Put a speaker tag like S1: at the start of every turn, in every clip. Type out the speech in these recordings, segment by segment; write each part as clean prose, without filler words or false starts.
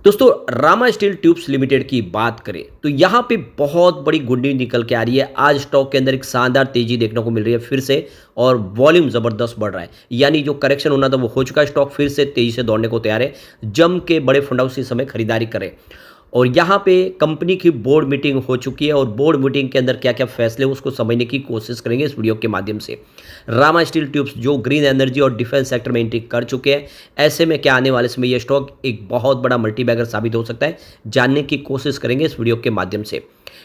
S1: दोस्तों, Rama steel tubes limited की बात करें तो यहाँ पे बहुत बड़ी गुड न्यूज निकल के आ रही है। आज स्टॉक के अंदर एक शानदार तेजी देखने को मिल रही है फिर से, और वॉल्यूम जबरदस्त बढ़ रहा है। यानी जो करेक्शन होना था वो हो चुका है। स्टॉक फिर से तेजी से दौड़ने को तैयार है। जम के बड़े फंड हाउस इस समय खरीदारी करें। और यहाँ पे कंपनी की बोर्ड मीटिंग हो चुकी है और बोर्ड मीटिंग के अंदर क्या क्या फैसले उसको समझने की कोशिश करेंगे इस वीडियो के माध्यम से। रामा स्टील ट्यूब्स जो ग्रीन एनर्जी और डिफेंस सेक्टर में एंट्री कर चुके हैं, ऐसे में क्या आने वाले समय ये स्टॉक एक बहुत बड़ा मल्टीबैगर साबित हो सकता है, जानने की कोशिश करेंगे इस वीडियो के माध्यम से।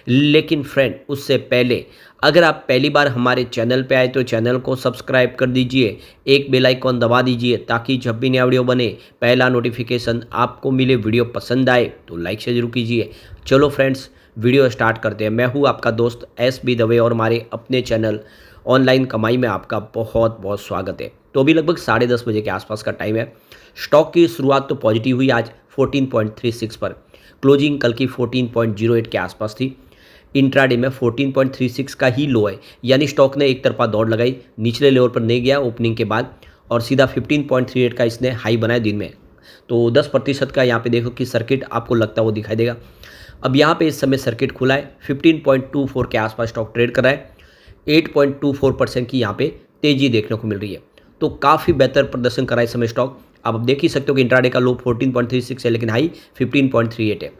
S1: लेकिन फ्रेंड, उससे पहले अगर आप पहली बार हमारे चैनल पे आए तो चैनल को सब्सक्राइब कर दीजिए, एक बेल आइकॉन दबा दीजिए ताकि जब भी नया वीडियो बने पहला नोटिफिकेशन आपको मिले। वीडियो पसंद आए तो लाइक से जरूर कीजिए। चलो फ्रेंड्स, वीडियो स्टार्ट करते हैं। मैं हूँ आपका दोस्त एस.बी. दवे और हमारे अपने चैनल ऑनलाइन कमाई में आपका बहुत बहुत स्वागत है। तो अभी लगभग 10:30 बजे के आसपास का टाइम है। स्टॉक की शुरुआत तो पॉजिटिव हुई आज 14.36 पर। क्लोजिंग कल की 14.08 के आसपास थी। इंट्राडे में 14.36 का ही लो है, यानी स्टॉक ने एक तरफा दौड़ लगाई, निचले लेवल पर नहीं गया ओपनिंग के बाद और सीधा 15.38 का इसने हाई बनाया दिन में। तो 10% का यहाँ पे देखो कि सर्किट आपको लगता है वो दिखाई देगा। अब यहाँ पे इस समय सर्किट खुला है, 15.24 के आसपास स्टॉक ट्रेड कर रहा है। 8.24% की यहाँ पे तेजी देखने को मिल रही है। तो काफ़ी बेहतर प्रदर्शन कर रहा है इस समय स्टॉक। आप देख ही सकते हो कि इंट्राडे का लो 14.36 है, लेकिन हाई 15.38 है।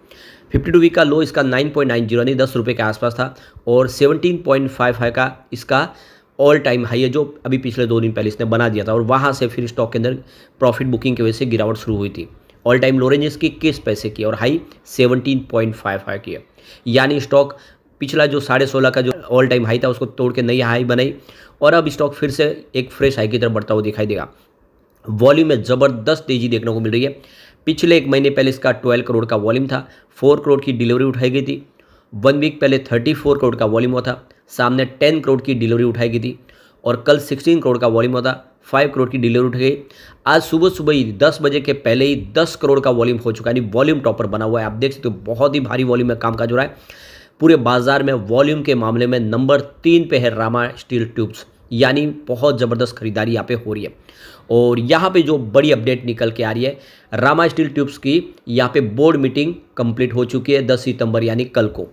S1: 52 वीक का लो इसका 9.90 यानी 10 रुपये के आसपास था, और 17.55 का इसका ऑल टाइम हाई है, जो अभी पिछले 2 दिन पहले इसने बना दिया था। और वहाँ से फिर स्टॉक के अंदर प्रॉफिट बुकिंग की वजह से गिरावट शुरू हुई थी। ऑल टाइम लो रेंज इसकी 21 पैसे की और हाई 17.55 की है। यानी स्टॉक पिछला जो 16.5 का जो ऑल टाइम हाई था उसको तोड़ के नई हाई बनाई, और अब स्टॉक फिर से एक फ्रेश हाई की तरफ बढ़ता हुआ दिखाई देगा। वॉल्यूम में ज़बरदस्त तेजी देखने को मिल रही है। पिछले 1 महीने पहले इसका 12 करोड़ का वॉल्यूम था, 4 करोड़ की डिलीवरी उठाई गई थी। 1 वीक पहले 34 करोड़ का वॉल्यूम हुआ था, सामने 10 करोड़ की डिलीवरी उठाई गई थी। और कल 16 करोड़ का वॉल्यूम हुआ था, 5 करोड़ की डिलीवरी उठ गई। आज सुबह सुबह ही 10 बजे के पहले ही 10 करोड़ का वॉल्यूम हो चुका है, यानी वॉल्यूम टॉपर बना हुआ है। आप देख सकते हो बहुत ही भारी वॉल्यूम में कामकाज हो रहा है। पूरे बाजार में वॉल्यूम के मामले में नंबर 3 पे है रामा स्टील ट्यूब्स, यानी बहुत ज़बरदस्त खरीदारी यहाँ पे हो रही है। और यहाँ पे जो बड़ी अपडेट निकल के आ रही है, रामा स्टील ट्यूब्स की यहाँ पे बोर्ड मीटिंग कंप्लीट हो चुकी है 10 सितंबर यानी कल को।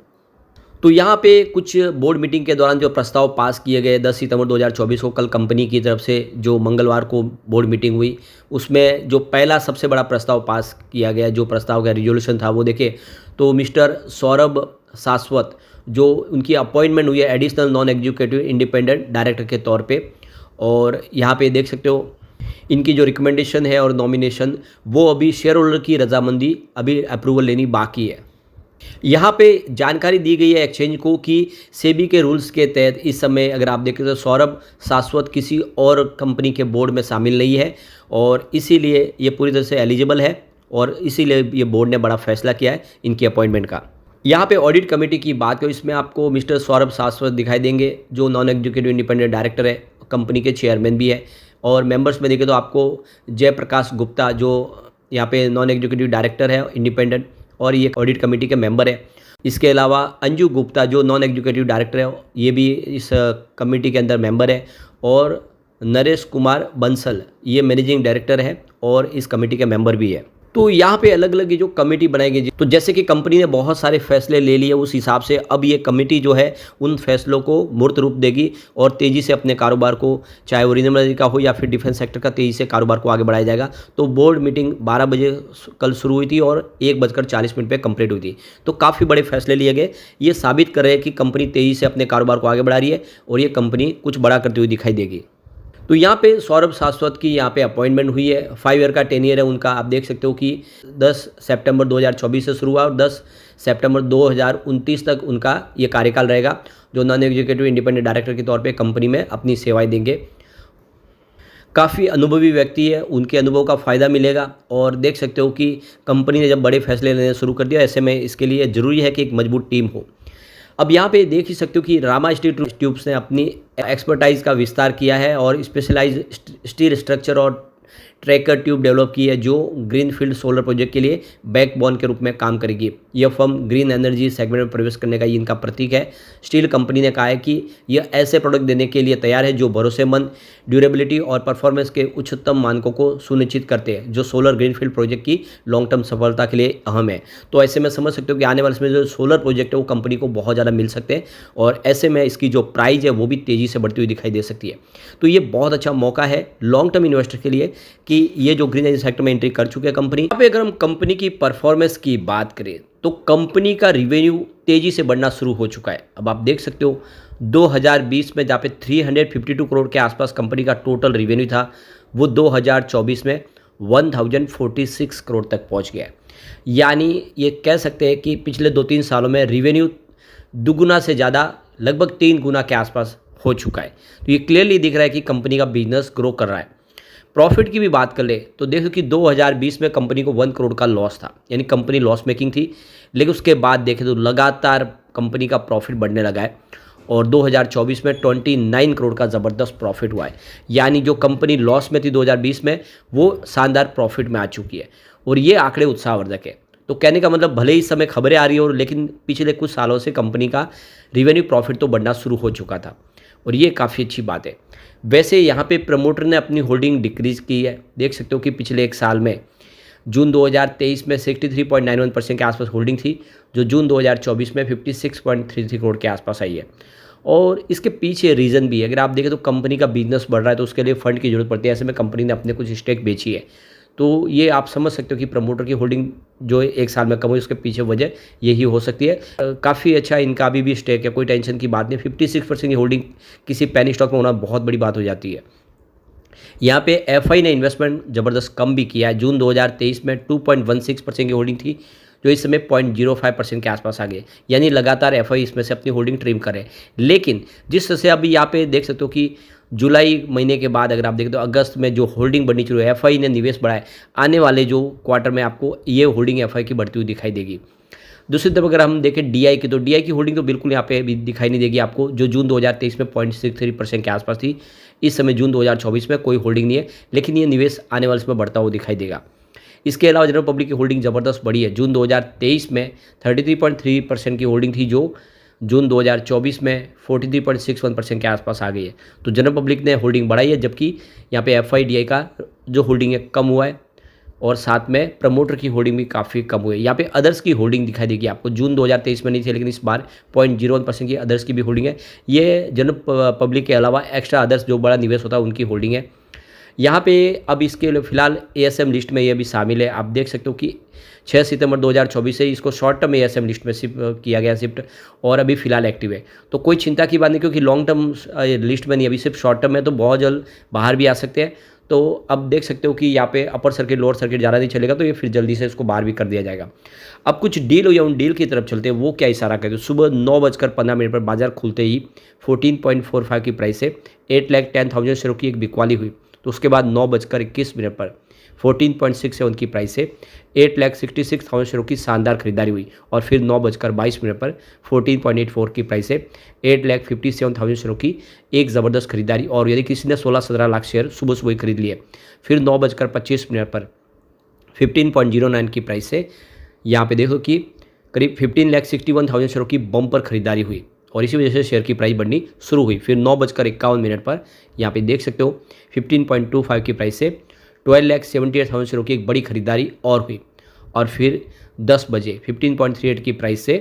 S1: तो यहाँ पे कुछ बोर्ड मीटिंग के दौरान जो प्रस्ताव पास किए गए 10 सितंबर 2024 को, कल कंपनी की तरफ से जो मंगलवार को बोर्ड मीटिंग हुई, उसमें जो पहला सबसे बड़ा प्रस्ताव पास किया गया, जो प्रस्ताव का रिजोल्यूशन था वो देखे तो मिस्टर सौरभ सासवत, जो उनकी अपॉइंटमेंट हुई है additional non executive independent director के तौर पे। और यहाँ पे देख सकते हो इनकी जो रिकमेंडेशन है और नॉमिनेशन, वो अभी शेयर होल्डर की रजामंदी अभी अप्रूवल लेनी बाकी है। यहाँ पे जानकारी दी गई है एक्सचेंज को कि सेबी के रूल्स के तहत इस समय अगर आप देखें तो सौरभ सासवत किसी और कंपनी के बोर्ड में शामिल नहीं है, और इसीलिए ये पूरी तरह से एलिजिबल है, और इसीलिए ये बोर्ड ने बड़ा फैसला किया है इनकी अपॉइंटमेंट का। यहाँ पे ऑडिट कमेटी की बात करें, इसमें आपको मिस्टर सौरभ सासवत दिखाई देंगे, जो नॉन एग्जीक्यूटिव इंडिपेंडेंट डायरेक्टर है, कंपनी के चेयरमैन भी है। और मेंबर्स में देखें तो आपको जयप्रकाश गुप्ता, जो यहाँ पे नॉन एग्जीक्यूटिव डायरेक्टर है इंडिपेंडेंट, और ये ऑडिट कमेटी के मेंबर है। इसके अलावा अंजू गुप्ता, जो नॉन एग्जीक्यूटिव डायरेक्टर है, ये भी इस कमेटी के अंदर मेंबर है। और नरेश कुमार बंसल, ये मैनेजिंग डायरेक्टर है और इस कमेटी के मेंबर भी है। तो यहाँ पे अलग अलग ये जो कमेटी बनाई गई, तो जैसे कि कंपनी ने बहुत सारे फैसले ले लिए, उस हिसाब से अब ये कमेटी जो है उन फैसलों को मूर्त रूप देगी और तेज़ी से अपने कारोबार को, चाहे वो रिन्यूएबल एनर्जी का हो या फिर डिफेंस सेक्टर का, तेज़ी से कारोबार को आगे बढ़ाया जाएगा। तो बोर्ड मीटिंग 12 बजे कल शुरू हुई थी और 1:40 पर कंप्लीट हुई थी। तो काफ़ी बड़े फैसले लिए गए। ये साबित कर रहे हैं कि कंपनी तेज़ी से अपने कारोबार को आगे बढ़ा रही है और ये कंपनी कुछ बड़ा करती हुई दिखाई देगी। तो यहाँ पे सौरभ सासवत की यहाँ पे अपॉइंटमेंट हुई है। 5 ईयर का टेन्योर है उनका। आप देख सकते हो कि 10 सितंबर 2024 से शुरू हुआ और 10 सितंबर 2029 तक उनका ये कार्यकाल रहेगा, जो नॉन एग्जीक्यूटिव इंडिपेंडेंट डायरेक्टर के तौर पे कंपनी में अपनी सेवाएं देंगे। काफ़ी अनुभवी व्यक्ति है, उनके अनुभव का फ़ायदा मिलेगा। और देख सकते हो कि कंपनी ने जब बड़े फैसले लेने शुरू कर दिया, ऐसे में इसके लिए ज़रूरी है कि एक मजबूत टीम हो। अब यहाँ पे देख ही सकते हो कि रामा स्टील ट्यूब्स ने अपनी एक्सपर्टाइज का विस्तार किया है और स्पेशलाइज स्टील स्ट्रक्चर और ट्रैकर ट्यूब डेवलप की है जो ग्रीनफील्ड सोलर प्रोजेक्ट के लिए बैकबोन के रूप में काम करेगी। यह फर्म ग्रीन एनर्जी सेगमेंट में प्रवेश करने का ये इनका प्रतीक है। स्टील कंपनी ने कहा है कि यह ऐसे प्रोडक्ट देने के लिए तैयार है जो भरोसेमंद, ड्यूरेबिलिटी और परफॉर्मेंस के उच्चतम मानकों को सुनिश्चित करते हैं, जो सोलर ग्रीनफील्ड प्रोजेक्ट की लॉन्ग टर्म सफलता के लिए अहम है। तो ऐसे में समझ सकते हो कि आने वाले समय जो सोलर प्रोजेक्ट है वो कंपनी को बहुत ज़्यादा मिल सकते हैं और ऐसे में इसकी जो प्राइस है वो भी तेज़ी से बढ़ती हुई दिखाई दे सकती है। तो ये बहुत अच्छा मौका है लॉन्ग टर्म इन्वेस्टर के लिए कि ये जो ग्रीन एनर्जी सेक्टर में एंट्री कर चुके हैं कंपनी। यहाँ पे अगर हम कंपनी की परफॉर्मेंस की बात करें तो कंपनी का रिवेन्यू तेजी से बढ़ना शुरू हो चुका है। अब आप देख सकते हो 2020 में जहाँ पे 352 करोड़ के आसपास कंपनी का टोटल रिवेन्यू था, वो 2024 में 1046 करोड़ तक पहुँच गया है। यानी ये कह सकते हैं कि पिछले 2-3 सालों में रिवेन्यू दुगुना से ज़्यादा, लगभग 3 गुना के आसपास हो चुका है। तो ये क्लियरली दिख रहा है कि कंपनी का बिजनेस ग्रो कर रहा है। प्रॉफिट की भी बात कर ले तो देखो कि 2020 में कंपनी को 1 करोड़ का लॉस था, यानी कंपनी लॉस मेकिंग थी। लेकिन उसके बाद देखें तो लगातार कंपनी का प्रॉफिट बढ़ने लगा है और 2024 में 29 करोड़ का ज़बरदस्त प्रॉफिट हुआ है। यानी जो कंपनी लॉस में थी 2020 में, वो शानदार प्रॉफिट में आ चुकी है और ये आंकड़े उत्साहवर्धक है। तो कहने का मतलब भले ही इस समय खबरें आ रही हो, लेकिन पिछले कुछ सालों से कंपनी का रिवेन्यू प्रॉफिट तो बढ़ना शुरू हो चुका था और ये काफ़ी अच्छी बात है। वैसे यहाँ पे प्रमोटर ने अपनी होल्डिंग डिक्रीज़ की है। देख सकते हो कि पिछले एक साल में जून 2023 में 63.91% के आसपास होल्डिंग थी, जो जून 2024 में 56.33 करोड़ के आसपास आई है। और इसके पीछे रीज़न भी है, अगर आप देखें तो कंपनी का बिजनेस बढ़ रहा है तो उसके लिए फंड की जरूरत पड़ती है। ऐसे में कंपनी ने अपने कुछ स्टेक बेची है। तो ये आप समझ सकते हो कि प्रमोटर की होल्डिंग जो एक साल में कम हुई, उसके पीछे वजह यही हो सकती है। काफ़ी अच्छा इनका अभी भी स्टेक है, कोई टेंशन की बात नहीं। 56% की होल्डिंग किसी पेनी स्टॉक में होना बहुत बड़ी बात हो जाती है। यहाँ पे एफआई ने इन्वेस्टमेंट ज़बरदस्त कम भी किया है। जून 2023 में 2.16% की होल्डिंग थी, जो इस समय 0.05% के आसपास आ गए। यानी लगातार एफआई इसमें से अपनी होल्डिंग ट्रिम करे। लेकिन जिस तरह से अभी यहाँ पे देख सकते हो कि जुलाई महीने के बाद अगर आप देखें तो अगस्त में जो होल्डिंग बढ़नी शुरू है, एफआई ने निवेश बढ़ाया। आने वाले जो क्वार्टर में आपको ये होल्डिंग एफआई की बढ़ती हुई दिखाई देगी। दूसरी तरफ अगर हम देखें डीआई की, तो डीआई की होल्डिंग तो बिल्कुल यहाँ पे भी दिखाई नहीं देगी आपको, जो जून 2023 में 0.63% के आसपास थी। इस समय जून 2024 में कोई होल्डिंग नहीं है, लेकिन ये निवेश आने वाले समय बढ़ता हुआ दिखाई देगा। इसके अलावा जनरल पब्लिक की होल्डिंग ज़बरदस्त बढ़ी है। जून 2023 में 33.3% की होल्डिंग थी, जो जून 2024 में 43.61% के आसपास आ गई है। तो जनरल पब्लिक ने होल्डिंग बढ़ाई है, जबकि यहाँ पे एफआई डीआई का जो होल्डिंग है कम हुआ है और साथ में प्रमोटर की होल्डिंग भी काफ़ी कम हुई है। यहाँ पे अदर्स की होल्डिंग दिखाई देगी आपको, जून 2023 में नहीं थी, लेकिन इस बार 0.01% की अदर्स की भी होल्डिंग है। ये जनरल पब्लिक के अलावा एक्स्ट्रा अदर्स जो बड़ा निवेश होता है उनकी होल्डिंग है। यहाँ पे अब इसके लिए फिलहाल एएसएम लिस्ट में ये भी शामिल है। आप देख सकते हो कि 6 सितंबर 2024 से इसको शॉर्ट टर्म एएसएम लिस्ट में शिफ्ट किया गया शिफ्ट, और अभी फिलहाल एक्टिव है। तो कोई चिंता की बात नहीं, क्योंकि लॉन्ग टर्म लिस्ट में नहीं, अभी सिर्फ शॉर्ट टर्म है, तो बहुत जल्द बाहर भी आ सकते हैं। तो अब देख सकते हो कि यहाँ पे अपर सर्किट लोअर सर्किट ज़्यादा नहीं चलेगा, तो ये फिर जल्दी से इसको बाहर भी कर दिया जाएगा। अब कुछ डील हुई है, उन डील की तरफ चलते हैं। वो क्या इशारा करते हैं? सुबह 9:15 पर बाजार खुलते ही 14.45 की प्राइस से 8,10,000 शेयरों की एक बिकवाली हुई। तो उसके बाद 9:21 पर 14.67 की प्राइस से 8,66,000 शेयरों की शानदार खरीदारी हुई और फिर 9:22 पर 14.84 की प्राइस से 8,57,000 शेयरों की एक ज़बरदस्त खरीदारी, और यदि किसी ने 16-17 लाख शेयर सुबह सुबह ही खरीद लिए। फिर 9:25 पर 15.09 की प्राइस से यहाँ पे देखो कि करीब 15,61,000 शेयरों की बम्पर खरीदारी हुई और इसी वजह से शेयर की प्राइस बढ़नी शुरू हुई। फिर 9:51 पर यहाँ पे देख सकते हो 15.25 की प्राइस से 12,78,000 शेयरों की एक बड़ी खरीदारी और हुई, और फिर 10 बजे 15.38 की प्राइस से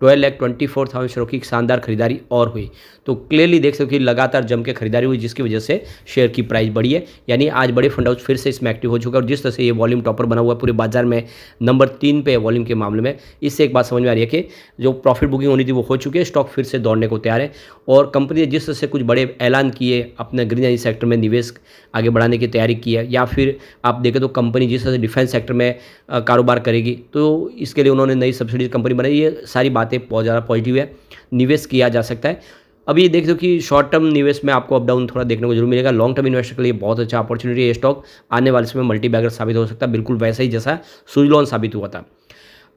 S1: 12,24,000 शेयरों की एक शानदार खरीदारी और हुई। तो क्लियरली देख सकते हो कि लगातार जम के खरीदारी हुई, जिसकी वजह से शेयर की प्राइस बढ़ी है। यानी आज बड़े फंड हाउस फिर से इसमें एक्टिव हो चुका है और जिस तरह से ये वॉल्यूम टॉपर बना हुआ है पूरे बाजार में, नंबर 3 पे वॉल्यूम के मामले में, इससे एक बात समझ में आ रही है कि जो प्रॉफिट बुकिंग होनी थी वो हो चुकी है, स्टॉक फिर से दौड़ने को तैयार है। और कंपनी ने जिस तरह से कुछ बड़े ऐलान किए, अपने ग्रीन एनर्जी सेक्टर में निवेश आगे बढ़ाने की तैयारी की है, या फिर आप देखें तो कंपनी जिस तरह से डिफेंस सेक्टर में कारोबार करेगी, तो इसके लिए उन्होंने नई सब्सिडी कंपनी बनाई। ये सारी बातें बहुत ज़्यादा पॉजिटिव है, निवेश किया जा सकता है। अभी देख दो कि शॉर्ट टर्म निवेश में आपको अप डाउन थोड़ा देखने को जरूर मिलेगा। लॉन्ग टर्म इन्वेस्टर के लिए बहुत अच्छा अपॉर्चुनिटी है। स्टॉक आने वाले समय मल्टी बैगर साबित हो सकता है, बिल्कुल वैसा ही जैसा सुजलॉन साबित हुआ था।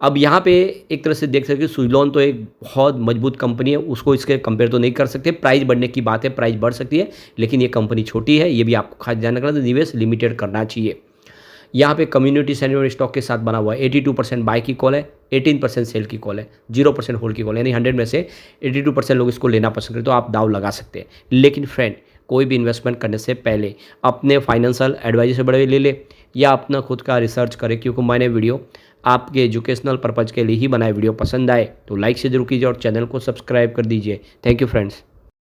S1: अब यहाँ पे एक तरह से देख सकते हैं सुज़लोन तो एक बहुत मजबूत कंपनी है, उसको इसके कंपेयर तो नहीं कर सकते। प्राइस बढ़ने की बात है, प्राइस बढ़ सकती है, लेकिन ये कंपनी छोटी है, ये भी आपको खास ध्यान रखना। तो निवेश लिमिटेड करना चाहिए। यहाँ पे कम्युनिटी सेंटिमेंट स्टॉक के साथ बना हुआ है। 82% बाय की कॉल है, 18% सेल की कॉल है, 0% होल्ड की कॉल है, यानी 100 में से 82% लोग इसको लेना पसंद करें, तो आप दाव लगा सकते हैं। लेकिन फ्रेंड, कोई भी इन्वेस्टमेंट करने से पहले अपने फाइनेंशियल एडवाइजर से बड़े ले ले या अपना खुद का रिसर्च करें, क्योंकि मैंने वीडियो आपके एजुकेशनल पर्पज़ के लिए ही बनाए। वीडियो पसंद आए तो लाइक से जरूर कीजिए और चैनल को सब्सक्राइब कर दीजिए। Thank you friends.